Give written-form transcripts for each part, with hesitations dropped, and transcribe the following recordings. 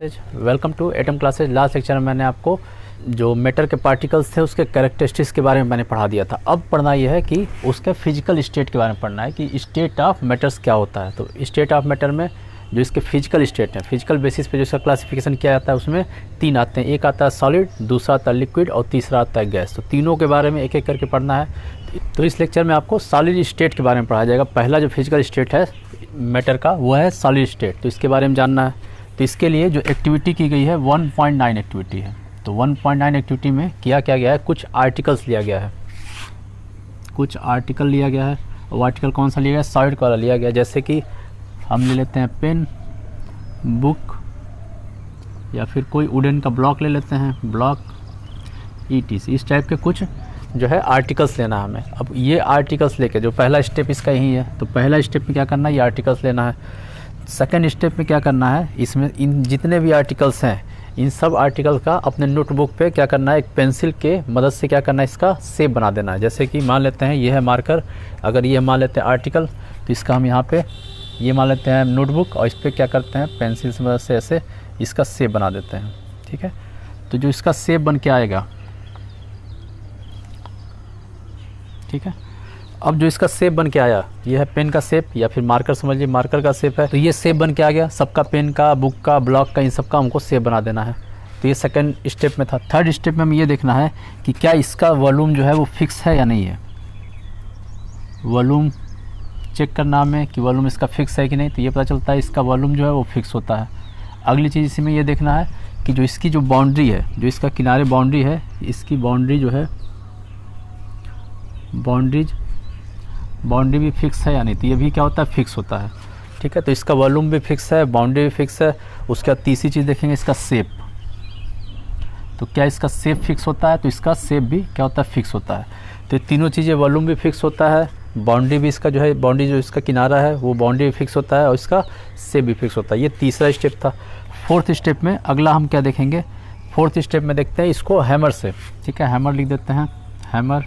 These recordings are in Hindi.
Welcome to atom classes. Last lecture में मैंने आपको जो मैटर के पार्टिकल्स थे उसके कैरेक्टरिस्टिक्स के बारे में मैंने पढ़ा दिया था। अब पढ़ना यह है कि उसके फिजिकल स्टेट के बारे में पढ़ना है कि स्टेट ऑफ मैटर्स क्या होता है। तो स्टेट ऑफ मैटर में जो इसके फिजिकल स्टेट हैं, फिजिकल बेसिस पे जो इसका क्लासिफिकेशन किया जाता है उसमें तीन आते हैं। एक आता है सॉलिड, दूसरा आता है लिक्विड और तीसरा आता है गैस। तो तीनों के बारे में एक एक करके पढ़ना है। तो इस लेक्चर में आपको सॉलिड स्टेट के बारे में पढ़ाया जाएगा। पहला जो फिजिकल स्टेट है मैटर का वो है सॉलिड स्टेट। तो इसके बारे में जानना है। तो इसके लिए जो एक्टिविटी की गई है 1.9 एक्टिविटी है। तो 1.9 एक्टिविटी में क्या क्या गया है, कुछ आर्टिकल्स लिया गया है, कुछ आर्टिकल लिया गया है। वो आर्टिकल कौन सा लिया गया, सॉलिड वाला लिया गया। जैसे कि हम ले लेते हैं पेन, बुक या फिर कोई वुडन का ब्लॉक ले लेते हैं, ब्लॉक ETC। इस टाइप के कुछ जो है आर्टिकल्स लेना है हमें। अब ये आर्टिकल्स लेके जो पहला स्टेप इसका यही है। तो पहला स्टेप में क्या करना है, ये आर्टिकल्स लेना है। सेकेंड स्टेप में क्या करना है, इसमें इन जितने भी आर्टिकल्स हैं इन सब आर्टिकल का अपने नोटबुक पे क्या करना है, एक पेंसिल के मदद से क्या करना है, इसका शेप बना देना है। जैसे कि मान लेते हैं ये है मार्कर, अगर ये मान लेते हैं आर्टिकल, तो इसका हम यहाँ पे ये मान लेते हैं नोटबुक और इस पर क्या करते हैं पेंसिल से मदद से ऐसे इसका शेप बना देते हैं। ठीक है, तो जो इसका शेप बन के आएगा, ठीक है, अब जो इसका शेप बन के आया ये है पेन का शेप या फिर मार्कर, समझ लीजिए मार्कर का शेप है। तो ये शेप बन के आ गया सबका, पेन का, बुक का, ब्लॉक का, इन सब का हमको शेप बना देना है। तो ये सेकंड स्टेप में था। थर्ड स्टेप में हमें ये देखना है कि क्या इसका वॉल्यूम जो है वो फिक्स है या नहीं है। वॉल्यूम चेक करना हमें कि वॉल्यूम इसका फिक्स है कि नहीं। तो ये पता चलता है इसका वॉल्यूम जो है वो फिक्स होता है। अगली चीज़ इसी में ये देखना है कि जो इसकी जो बाउंड्री है, जो इसका किनारे बाउंड्री है, इसकी बाउंड्री जो है बाउंड्री भी फिक्स है या नहीं। तो ये भी क्या होता है, फिक्स होता है। ठीक है, तो इसका वॉल्यूम भी फिक्स है, बाउंड्री भी फिक्स है। उसके बाद तीसरी चीज़ देखेंगे इसका शेप। तो क्या इसका शेप फिक्स होता है, तो इसका शेप भी क्या होता है, फिक्स होता है। तो ये तीनों चीज़ें, वॉल्यूम भी फिक्स होता है, बाउंड्री भी इसका जो है, बाउंड्री जो इसका किनारा है वो बाउंड्री भी फिक्स होता है और इसका शेप भी फिक्स होता है। ये तीसरा स्टेप था। फोर्थ स्टेप में अगला हम क्या देखेंगे, फोर्थ स्टेप में देखते हैं इसको हैमर से। ठीक है, हैमर लिख देते हैं, हैमर,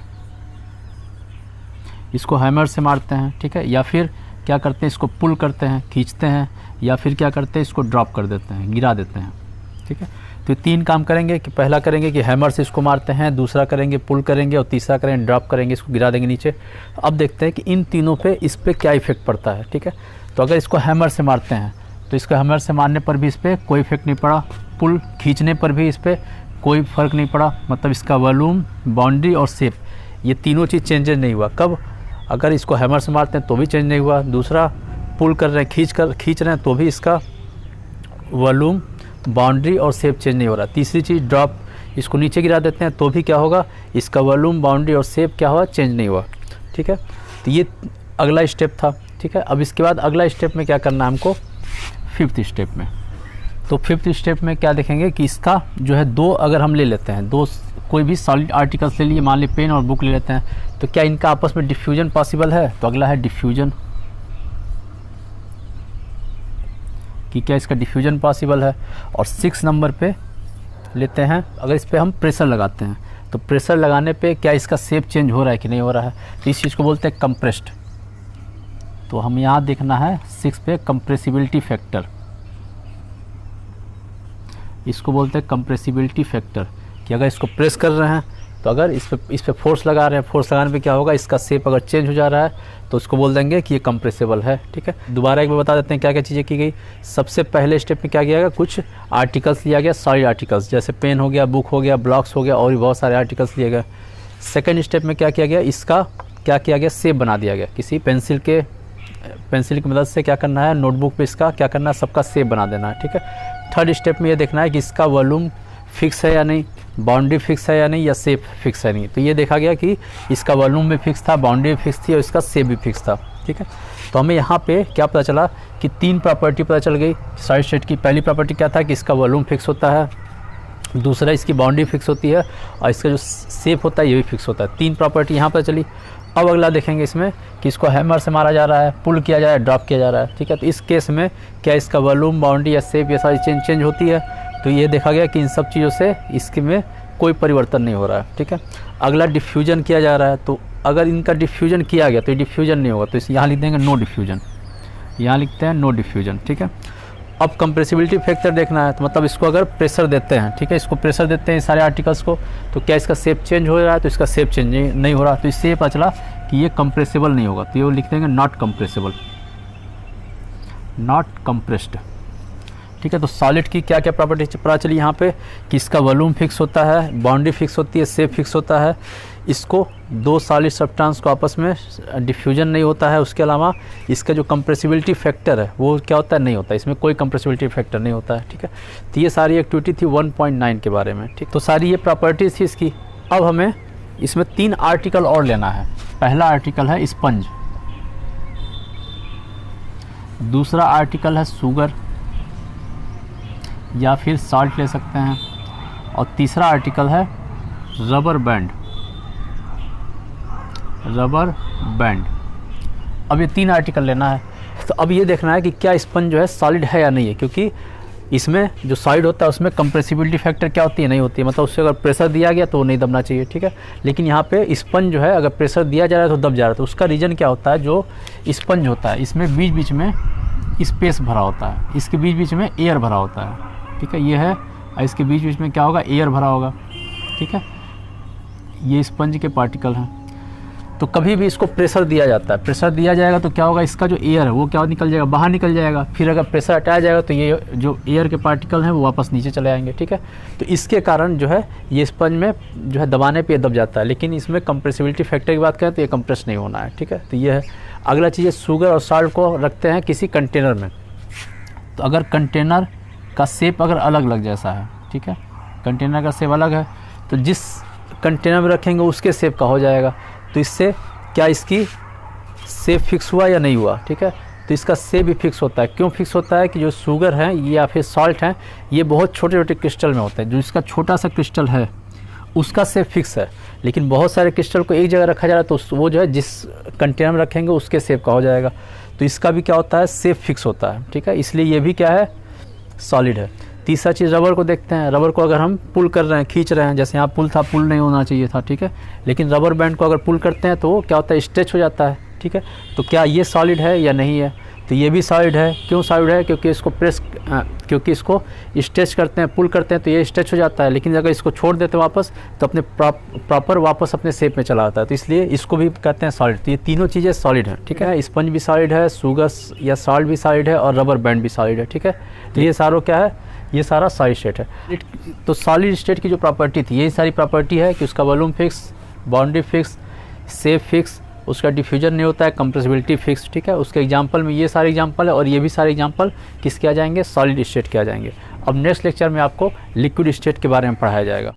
इसको हैमर से मारते हैं। ठीक है, या फिर क्या करते हैं, इसको पुल करते हैं, खींचते हैं, या फिर क्या करते हैं इसको ड्रॉप कर देते हैं, गिरा देते हैं। ठीक है, तो ये तीन काम करेंगे कि पहला करेंगे कि हैमर से इसको मारते हैं, दूसरा करेंगे पुल करेंगे और तीसरा करेंगे ड्रॉप करेंगे, इसको गिरा देंगे नीचे। अब देखते हैं कि इन तीनों पे इस पर क्या इफेक्ट पड़ता है। ठीक है, तो अगर इसको हैमर से मारते हैं तो इसको हैमर से मारने पर भी इस पर कोई इफेक्ट नहीं पड़ा, पुल खींचने पर भी इस पर कोई फ़र्क नहीं पड़ा। मतलब इसका वॉल्यूम, बाउंड्री और शेप, ये तीनों चीज़ चेंजेस नहीं हुआ। कब, अगर इसको हैमर से मारते हैं तो भी चेंज नहीं हुआ। दूसरा पुल कर रहे हैं, खींच रहे हैं तो भी इसका वॉल्यूम, बाउंड्री और शेप चेंज नहीं हो रहा। तीसरी चीज़ ड्रॉप, इसको नीचे गिरा देते हैं तो भी क्या होगा, इसका वॉल्यूम, बाउंड्री और शेप क्या हुआ, चेंज नहीं हुआ। ठीक है, तो ये अगला स्टेप था। ठीक है, अब इसके बाद अगला स्टेप में क्या करना है हमको, फिफ्थ स्टेप में। तो फिफ्थ स्टेप में क्या देखेंगे कि इसका जो है दो, अगर हम ले लेते हैं दो, कोई भी सॉलिड आर्टिकल्स ले लिए, मान ली पेन और बुक ले लेते हैं, तो क्या इनका आपस में डिफ्यूजन पॉसिबल है। तो अगला है डिफ्यूजन, कि क्या इसका डिफ्यूजन पॉसिबल है। और 6 नंबर पे लेते हैं, अगर इस पर हम प्रेशर लगाते हैं तो प्रेशर लगाने पे क्या इसका शेप चेंज हो रहा है कि नहीं हो रहा है। तो इस चीज़ को बोलते हैं कंप्रेस्ड। तो हम यहाँ देखना है 6 पे कंप्रेसिबिलिटी फैक्टर, इसको बोलते हैं कंप्रेसिबिलिटी फैक्टर। कि अगर इसको प्रेस कर रहे हैं तो अगर इस पे फोर्स लगा रहे हैं, फोर्स लगाने पे क्या होगा, इसका शेप अगर चेंज हो जा रहा है तो उसको बोल देंगे कि ये कंप्रेसिबल है। ठीक है, दोबारा एक बार बता देते हैं क्या क्या चीज़ें की गई। सबसे पहले स्टेप में क्या किया गया, कुछ आर्टिकल्स लिया गया, सॉलिड आर्टिकल्स, जैसे पेन हो गया, बुक हो गया, ब्लॉक्स हो गया और भी बहुत सारे आर्टिकल्स लिए गए। सेकेंड स्टेप में क्या किया गया, इसका क्या किया गया, शेप बना दिया गया। किसी पेंसिल की मदद से क्या करना है, नोटबुक पे इसका क्या करना है, सबका शेप बना देना है। ठीक है, थर्ड स्टेप में ये देखना है कि इसका वॉल्यूम फिक्स है या नहीं, बाउंड्री फिक्स है या नहीं, या शेप फिक्स है नहीं। तो ये देखा गया कि इसका वॉल्यूम भी फिक्स था, बाउंड्री भी फिक्स थी और इसका शेप भी फिक्स था। ठीक है, तो हमें यहाँ पे क्या पता चला कि तीन प्रॉपर्टी पता चल गई सॉलिड स्टेट की। पहली प्रॉपर्टी क्या था कि इसका वॉल्यूम फिक्स होता है, दूसरा इसकी बाउंड्री फिक्स होती है और इसका जो शेप होता है ये भी फिक्स होता है। तीन प्रॉपर्टी यहाँ पर चली। अब अगला देखेंगे इसमें कि इसको हैमर से मारा जा रहा है, पुल किया जा रहा है, ड्रॉप किया जा रहा है। ठीक है, तो इस केस में क्या इसका वॉल्यूम, बाउंड्री या शेप ये सारी चेंज होती है। तो ये देखा गया कि इन सब चीज़ों से इसके में कोई परिवर्तन नहीं हो रहा है। ठीक है, अगला डिफ्यूजन किया जा रहा है। तो अगर इनका डिफ्यूजन किया गया तो ये डिफ्यूजन नहीं होगा, तो इस यहाँ लिख देंगे नो डिफ्यूजन, यहाँ लिखते हैं नो डिफ्यूजन। ठीक है, अब कंप्रेसिबिलिटी फैक्टर देखना है, तो मतलब इसको अगर प्रेशर देते हैं, ठीक है, इसको प्रेशर देते हैं सारे आर्टिकल्स को, तो क्या इसका शेप चेंज हो रहा है? तो इसका शेप चेंज नहीं हो रहा, तो इससे ये पता चला कि ये कंप्रेसिबल नहीं होगा, तो ये लिख देंगे नॉट कंप्रेसिबल, नॉट कंप्रेस्ड, ठीक है। तो सॉलिड की क्या क्या प्रॉपर्टी पता चली यहाँ पे कि इसका वॉल्यूम फिक्स होता है, बाउंड्री फिक्स होती है, शेप फिक्स होता है, इसको दो सॉलिड सब्सटेंस को आपस में डिफ्यूजन नहीं होता है, उसके अलावा इसका जो कंप्रेसिबिलिटी फैक्टर है वो क्या होता है? नहीं होता, इसमें कोई कंप्रेसिबिलिटी फैक्टर नहीं होता है, ठीक है। तो ये सारी एक्टिविटी थी 1.9 के बारे में, ठीक। तो सारी ये प्रॉपर्टीज थी इसकी। अब हमें इसमें 3 आर्टिकल और लेना है। पहला आर्टिकल है स्पंज, दूसरा आर्टिकल है शुगर या फिर सॉल्ट ले सकते हैं, और तीसरा आर्टिकल है रबर बैंड, रबर बैंड। अब ये 3 आर्टिकल लेना है। तो अब ये देखना है कि क्या स्पंज जो है सॉलिड है या नहीं है, क्योंकि इसमें जो सॉलिड होता है उसमें कंप्रेसिबिलिटी फैक्टर क्या होती है? नहीं होती है, मतलब उससे अगर प्रेशर दिया गया तो वो नहीं दबना चाहिए, ठीक है। लेकिन यहाँ पे स्पंज जो है अगर प्रेशर दिया जा रहा है तो दब जा रहा है, तो उसका रीज़न क्या होता है? जो स्पंज होता है इसमें बीच बीच में स्पेस भरा होता है, इसके बीच बीच में एयर भरा होता है, ठीक है, ये है, और इसके बीच बीच में क्या होगा? एयर भरा होगा, ठीक है। ये स्पंज के पार्टिकल हैं। तो कभी भी इसको प्रेशर दिया जाता है, प्रेशर दिया जाएगा तो क्या होगा? इसका जो एयर है वो क्या निकल जाएगा? बाहर निकल जाएगा। फिर अगर प्रेशर हटाया जाएगा तो ये जो एयर के पार्टिकल हैं वो वापस नीचे चले आएंगे, ठीक है। तो इसके कारण जो है ये स्पंज में जो है दबाने पे दब जाता है, लेकिन इसमें कंप्रेसिबिलिटी फैक्टर की बात करें तो ये कंप्रेस नहीं होना है, ठीक है। तो ये है। अगला चीज़ है शुगर और सॉल्ट को रखते हैं किसी कंटेनर में, तो अगर कंटेनर का शेप अगर अलग अलग जैसा है, ठीक है, कंटेनर का शेप अलग है, तो जिस कंटेनर में रखेंगे उसके शेप का हो जाएगा। तो इससे क्या इसकी शेप फिक्स हुआ या नहीं हुआ, ठीक है। तो इसका शेप भी फिक्स होता है। क्यों फिक्स होता है? कि जो शुगर है या फिर सॉल्ट हैं ये बहुत छोटे छोटे क्रिस्टल में होते हैं। जो इसका छोटा सा क्रिस्टल है उसका शेप फिक्स है, लेकिन बहुत सारे क्रिस्टल को एक जगह रखा जा रहा है तो वो जो है जिस कंटेनर में रखेंगे उसके शेप का हो जाएगा। तो इसका भी क्या होता है? शेप फिक्स होता है, ठीक है। इसलिए ये भी क्या है? सॉलिड है। तीसरा चीज़ रबर को देखते हैं। रबर को अगर हम पुल कर रहे हैं, खींच रहे हैं, जैसे यहाँ पुल था, पुल नहीं होना चाहिए था, ठीक है, लेकिन रबर बैंड को अगर पुल करते हैं तो वो क्या होता है? स्ट्रेच हो जाता है, ठीक है। तो क्या ये सॉलिड है या नहीं है? तो ये भी सॉलिड है। क्यों सॉलिड है? क्योंकि इसको क्योंकि इसको स्ट्रेच करते हैं, पुल करते हैं तो ये स्ट्रेच हो जाता है, लेकिन अगर इसको छोड़ देते हैं वापस तो अपने प्रॉपर वापस अपने शेप में चला आता है। तो इसलिए इसको भी कहते हैं सॉलिड। तो ये तीनों चीज़ें सॉलिड हैं, ठीक है। स्पंज भी सॉलिड है, शुगर या सॉल्ट भी सॉलिड है, और रबर बैंड भी सॉलिड है, ठीक है। तो ये सारों क्या है? ये सारा सॉलिड स्टेट है। तो सॉलिड स्टेट की जो प्रॉपर्टी थी यही सारी प्रॉपर्टी है कि उसका volume fix, boundary fix, shape fix, उसका डिफ्यूजन नहीं होता है, कंप्रेसिबिलिटी फिक्स, ठीक है। उसके एग्जांपल में ये सारे एग्जांपल है, और ये भी सारे एग्जांपल किसके आ जाएंगे? सॉलिड स्टेट के आ जाएंगे। अब नेक्स्ट लेक्चर में आपको लिक्विड स्टेट के बारे में पढ़ाया जाएगा।